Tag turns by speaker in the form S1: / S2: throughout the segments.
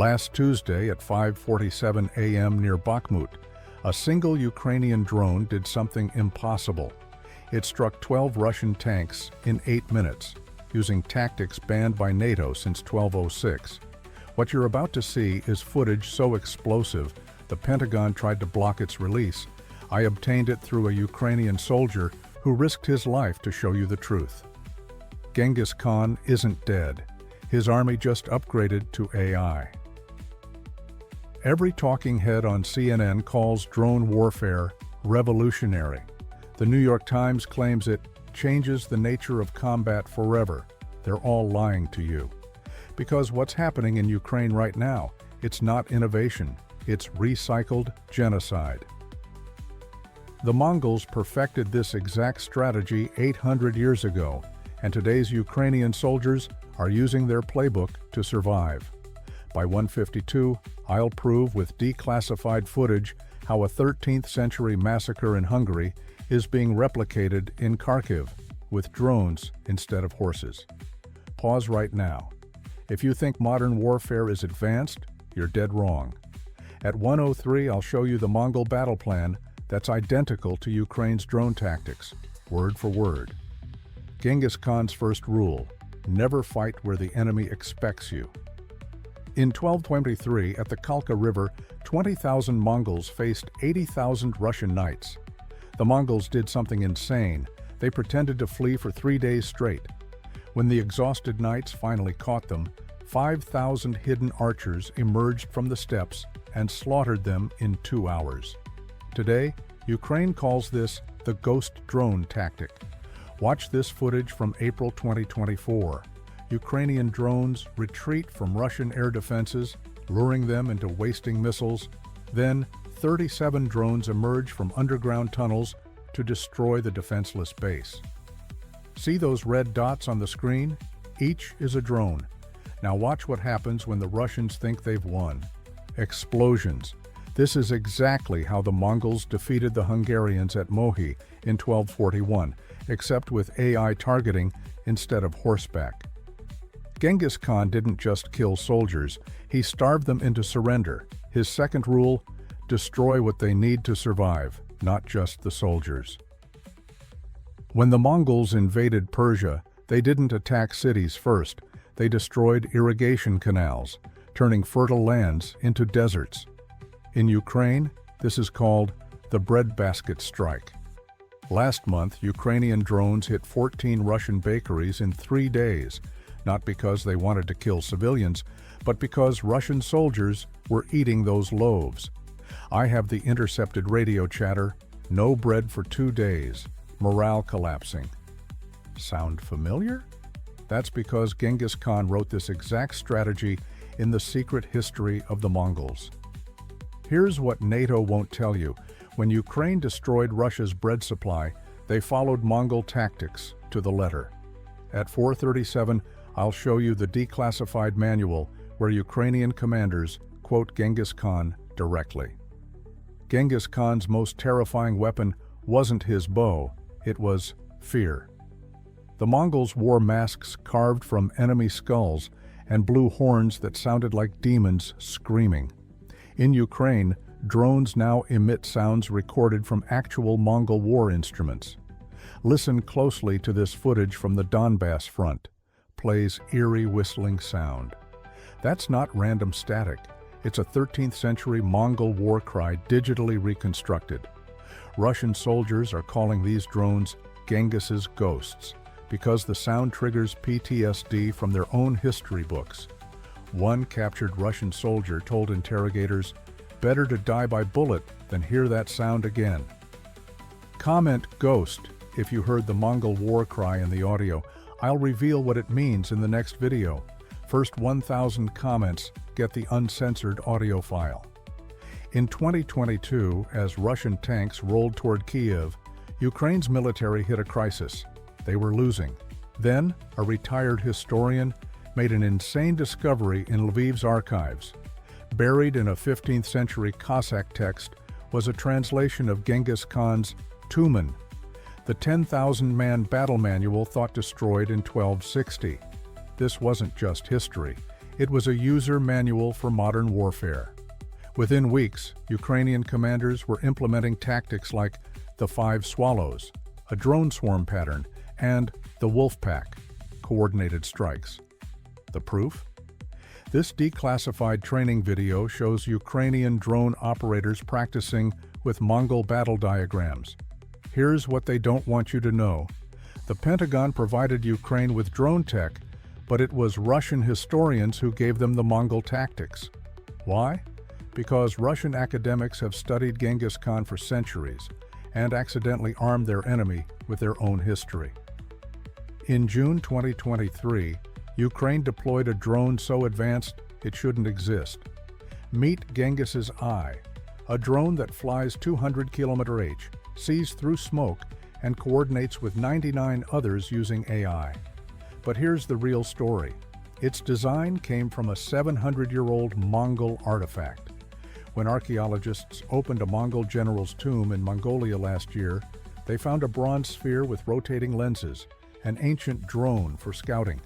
S1: Last Tuesday at 5:47 a.m. near Bakhmut, a single Ukrainian drone did something impossible. It struck 12 Russian tanks in 8 minutes, using tactics banned by NATO since 1206. What you're about to see is footage so explosive, the Pentagon tried to block its release. I obtained it through a Ukrainian soldier who risked his life to show you the truth. Genghis Khan isn't dead. His army just upgraded to AI. Every talking head on CNN calls drone warfare revolutionary. The New York Times claims it changes the nature of combat forever. They're all lying to you. Because what's happening in Ukraine right now, it's not innovation, it's recycled genocide. The Mongols perfected this exact strategy 800 years ago, and today's Ukrainian soldiers are using their playbook to survive. By 152, I'll prove with declassified footage how a 13th century massacre in Hungary is being replicated in Kharkiv with drones instead of horses. Pause right now. If you think modern warfare is advanced, you're dead wrong. At 1:03, I'll show you the Mongol battle plan that's identical to Ukraine's drone tactics, word for word. Genghis Khan's first rule: never fight where the enemy expects you. In 1223, at the Kalka River, 20,000 Mongols faced 80,000 Russian knights. The Mongols did something insane. They pretended to flee for 3 days straight. When the exhausted knights finally caught them, 5,000 hidden archers emerged from the steppes and slaughtered them in 2 hours. Today, Ukraine calls this the ghost drone tactic. Watch this footage from April 2024. Ukrainian drones retreat from Russian air defenses, luring them into wasting missiles. Then, 37 drones emerge from underground tunnels to destroy the defenseless base. See those red dots on the screen? Each is a drone. Now watch what happens when the Russians think they've won. Explosions. This is exactly how the Mongols defeated the Hungarians at Mohi in 1241, except with AI targeting instead of horseback. Genghis Khan didn't just kill soldiers, he starved them into surrender. His second rule: destroy what they need to survive, not just the soldiers. When the Mongols invaded Persia, they didn't attack cities first. They destroyed irrigation canals, turning fertile lands into deserts. In Ukraine, this is called the breadbasket strike. Last month, Ukrainian drones hit 14 Russian bakeries in 3 days, not because they wanted to kill civilians, but because Russian soldiers were eating those loaves. I have the intercepted radio chatter, "No bread for 2 days, morale collapsing." Sound familiar? That's because Genghis Khan wrote this exact strategy in the secret history of the Mongols. Here's what NATO won't tell you. When Ukraine destroyed Russia's bread supply, they followed Mongol tactics to the letter. At 4:37, I'll show you the declassified manual where Ukrainian commanders quote Genghis Khan directly. Genghis Khan's most terrifying weapon wasn't his bow, it was fear. The Mongols wore masks carved from enemy skulls and blew horns that sounded like demons screaming. In Ukraine, drones now emit sounds recorded from actual Mongol war instruments. Listen closely to this footage from the Donbass front. Plays eerie whistling sound. That's not random static. It's a 13th century Mongol war cry digitally reconstructed. Russian soldiers are calling these drones Genghis's ghosts because the sound triggers PTSD from their own history books. One captured Russian soldier told interrogators, "Better to die by bullet than hear that sound again." Comment "ghost" if you heard the Mongol war cry in the audio. I'll reveal what it means in the next video. First 1,000 comments get the uncensored audio file. In 2022, as Russian tanks rolled toward Kiev, Ukraine's military hit a crisis. They were losing. Then, a retired historian made an insane discovery in Lviv's archives. Buried in a 15th century Cossack text was a translation of Genghis Khan's Tumen, the 10,000-man battle manual thought destroyed in 1260. This wasn't just history. It was a user manual for modern warfare. Within weeks, Ukrainian commanders were implementing tactics like the 5 Swallows, a drone swarm pattern, and the Wolf Pack, coordinated strikes. The proof? This declassified training video shows Ukrainian drone operators practicing with Mongol battle diagrams. Here's what they don't want you to know. The Pentagon provided Ukraine with drone tech, but it was Russian historians who gave them the Mongol tactics. Why? Because Russian academics have studied Genghis Khan for centuries and accidentally armed their enemy with their own history. In June 2023, Ukraine deployed a drone so advanced it shouldn't exist. Meet Genghis's Eye, a drone that flies 200 km/h, sees through smoke, and coordinates with 99 others using AI. But here's the real story. Its design came from a 700-year-old Mongol artifact. When archaeologists opened a Mongol general's tomb in Mongolia last year, they found a bronze sphere with rotating lenses, an ancient drone for scouting.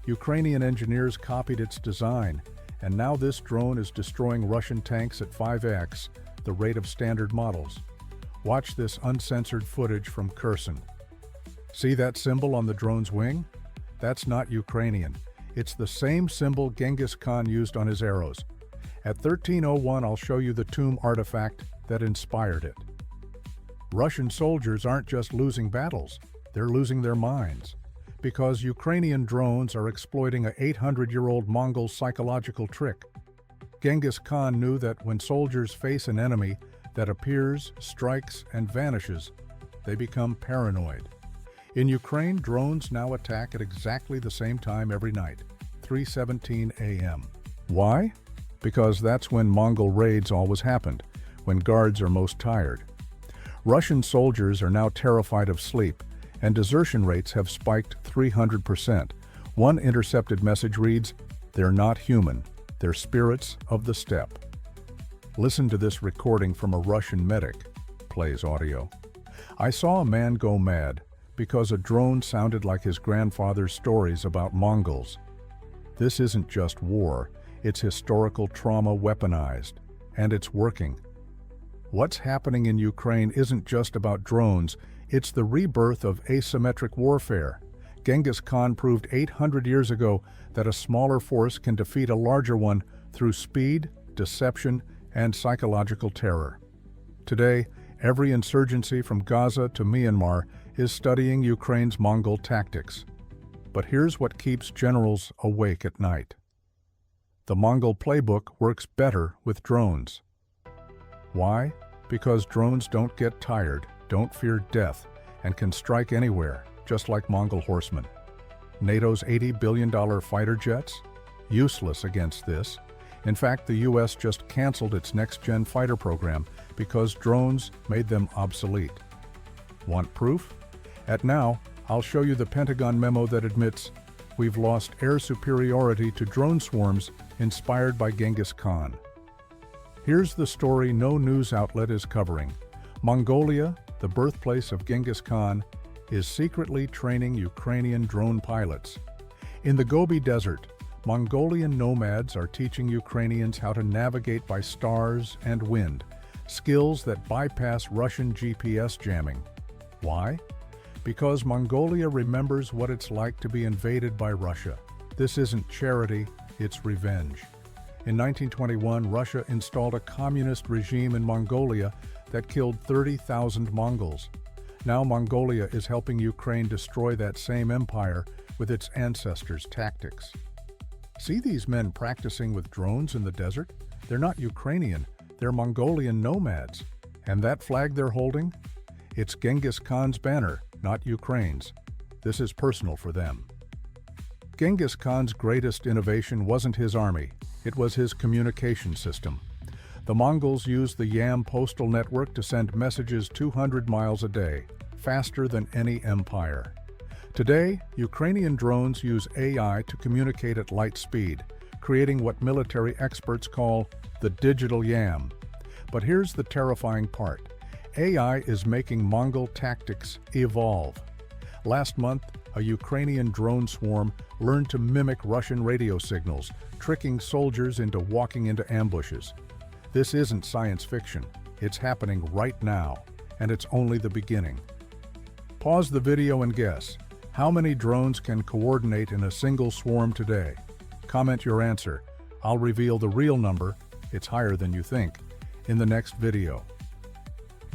S1: Ukrainian engineers copied its design, and now this drone is destroying Russian tanks at 5x the rate of standard models. Watch this uncensored footage from Kherson. See that symbol on the drone's wing? That's not Ukrainian. It's the same symbol Genghis Khan used on his arrows. At 1301, I'll show you the tomb artifact that inspired it. Russian soldiers aren't just losing battles, they're losing their minds. Because Ukrainian drones are exploiting an 800-year-old Mongol psychological trick. Genghis Khan knew that when soldiers face an enemy that appears, strikes, and vanishes, they become paranoid. In Ukraine, drones now attack at exactly the same time every night, 3:17 a.m. Why? Because that's when Mongol raids always happened, when guards are most tired. Russian soldiers are now terrified of sleep, and desertion rates have spiked 300%. One intercepted message reads, "They're not human, they're spirits of the steppe." Listen to this recording from a Russian medic. Plays audio. "I saw a man go mad because a drone sounded like his grandfather's stories about Mongols. This isn't just war, it's historical trauma weaponized, and it's working." What's happening in Ukraine isn't just about drones, it's the rebirth of asymmetric warfare. Genghis Khan proved 800 years ago that a smaller force can defeat a larger one through speed, deception, and psychological terror. Today, every insurgency from Gaza to Myanmar is studying Ukraine's Mongol tactics. But here's what keeps generals awake at night. The Mongol playbook works better with drones. Why? Because drones don't get tired, don't fear death, and can strike anywhere, just like Mongol horsemen. NATO's $80 billion fighter jets? Useless against this. In fact, the US just canceled its next-gen fighter program because drones made them obsolete. Want proof? At Now, I'll show you the Pentagon memo that admits we've lost air superiority to drone swarms inspired by Genghis Khan. Here's the story no news outlet is covering. Mongolia, the birthplace of Genghis Khan, is secretly training Ukrainian drone pilots. In the Gobi Desert, Mongolian nomads are teaching Ukrainians how to navigate by stars and wind, skills that bypass Russian GPS jamming. Why? Because Mongolia remembers what it's like to be invaded by Russia. This isn't charity, it's revenge. In 1921, Russia installed a communist regime in Mongolia that killed 30,000 Mongols. Now Mongolia is helping Ukraine destroy that same empire with its ancestors' tactics. See these men practicing with drones in the desert? They're not Ukrainian, they're Mongolian nomads. And that flag they're holding? It's Genghis Khan's banner, not Ukraine's. This is personal for them. Genghis Khan's greatest innovation wasn't his army, it was his communication system. The Mongols used the YAM postal network to send messages 200 miles a day, faster than any empire. Today, Ukrainian drones use AI to communicate at light speed, creating what military experts call the digital YAM. But here's the terrifying part. AI is making Mongol tactics evolve. Last month, a Ukrainian drone swarm learned to mimic Russian radio signals, tricking soldiers into walking into ambushes. This isn't science fiction. It's happening right now, and it's only the beginning. Pause the video and guess. How many drones can coordinate in a single swarm today? Comment your answer. I'll reveal the real number, it's higher than you think, in the next video.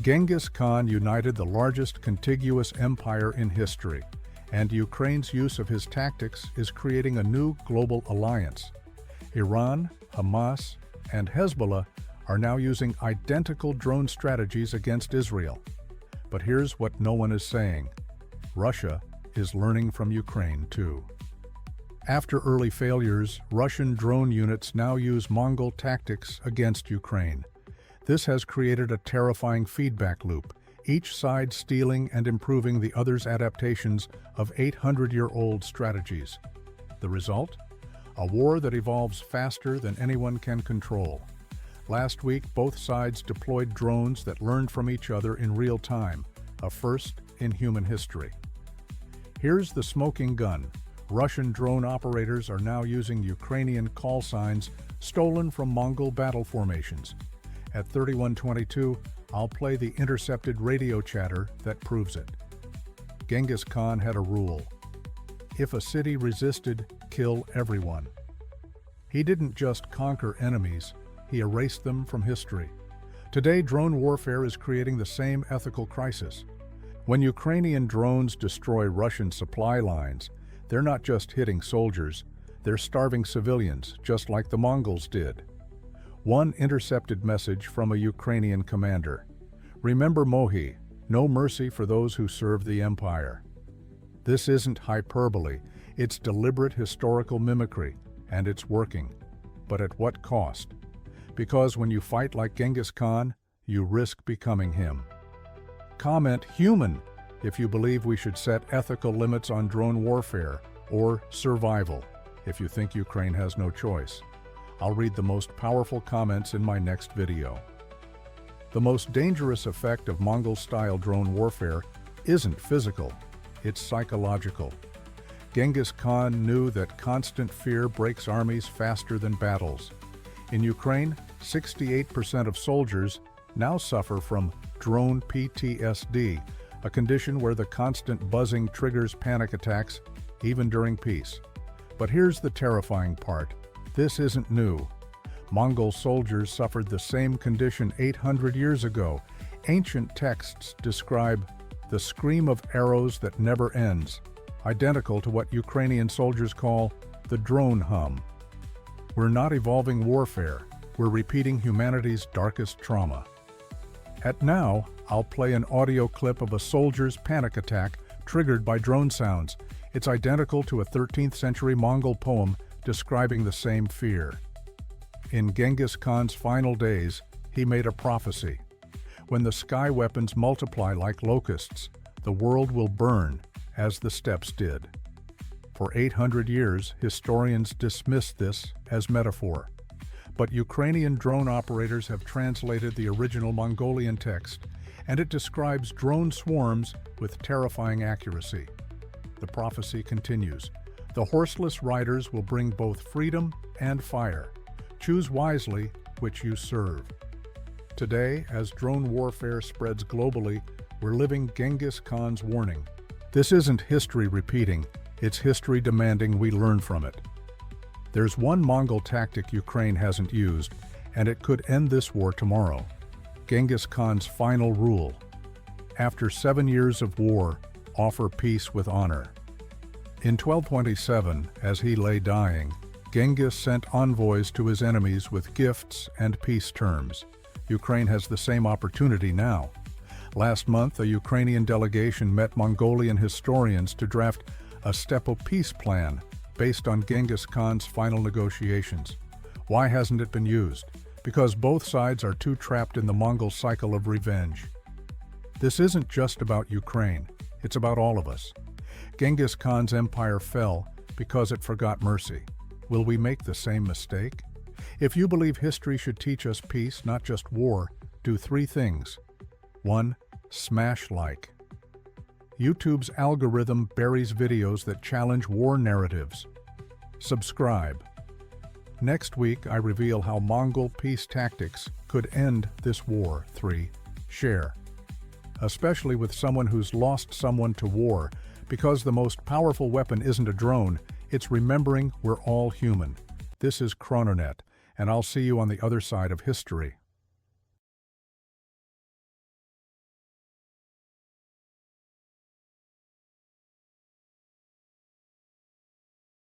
S1: Genghis Khan united the largest contiguous empire in history, and Ukraine's use of his tactics is creating a new global alliance. Iran, Hamas, and Hezbollah are now using identical drone strategies against Israel. But here's what no one is saying. Russia is learning from Ukraine too. After early failures, Russian drone units now use Mongol tactics against Ukraine. This has created a terrifying feedback loop, each side stealing and improving the other's adaptations of 800-year-old strategies. The result? A war that evolves faster than anyone can control. Last week, both sides deployed drones that learned from each other in real time, a first in human history. Here's the smoking gun. Russian drone operators are now using Ukrainian call signs stolen from Mongol battle formations. At 3122, I'll play the intercepted radio chatter that proves it. Genghis Khan had a rule. If a city resisted, kill everyone. He didn't just conquer enemies, he erased them from history. Today, drone warfare is creating the same ethical crisis. When Ukrainian drones destroy Russian supply lines, they're not just hitting soldiers, they're starving civilians, just like the Mongols did. One intercepted message from a Ukrainian commander. Remember Mohi, no mercy for those who serve the empire. This isn't hyperbole, it's deliberate historical mimicry, and it's working. But at what cost? Because when you fight like Genghis Khan, you risk becoming him. Comment human if you believe we should set ethical limits on drone warfare, or survival if you think Ukraine has no choice. I'll read the most powerful comments in my next video. The most dangerous effect of Mongol-style drone warfare isn't physical, it's psychological. Genghis Khan knew that constant fear breaks armies faster than battles. In Ukraine, 68% of soldiers now suffer from drone PTSD, a condition where the constant buzzing triggers panic attacks, even during peace. But here's the terrifying part. This isn't new. Mongol soldiers suffered the same condition 800 years ago. Ancient texts describe the scream of arrows that never ends, identical to what Ukrainian soldiers call the drone hum. We're not evolving warfare, we're repeating humanity's darkest trauma. At now, I'll play an audio clip of a soldier's panic attack triggered by drone sounds. It's identical to a 13th century Mongol poem describing the same fear. In Genghis Khan's final days, he made a prophecy. When the sky weapons multiply like locusts, the world will burn, as the steppes did. For 800 years, historians dismissed this as metaphor. But Ukrainian drone operators have translated the original Mongolian text, and it describes drone swarms with terrifying accuracy. The prophecy continues. The horseless riders will bring both freedom and fire. Choose wisely which you serve. Today, as drone warfare spreads globally, we're living Genghis Khan's warning. This isn't history repeating, it's history demanding we learn from it. There's one Mongol tactic Ukraine hasn't used, and it could end this war tomorrow. Genghis Khan's final rule. After 7 years of war, offer peace with honor. In 1227, as he lay dying, Genghis sent envoys to his enemies with gifts and peace terms. Ukraine has the same opportunity now. Last month, a Ukrainian delegation met Mongolian historians to draft a Steppe peace plan based on Genghis Khan's final negotiations. Why hasn't it been used? Because both sides are too trapped in the Mongol cycle of revenge. This isn't just about Ukraine, it's about all of us. Genghis Khan's empire fell because it forgot mercy. Will we make the same mistake? If you believe history should teach us peace, not just war, do 3 things. 1. Smash like. YouTube's algorithm buries videos that challenge war narratives. Subscribe. Next week, I reveal how Mongol peace tactics could end this war. 3. Share. Especially with someone who's lost someone to war, because the most powerful weapon isn't a drone, it's remembering we're all human. This is Chrononet, and I'll see you on the other side of history.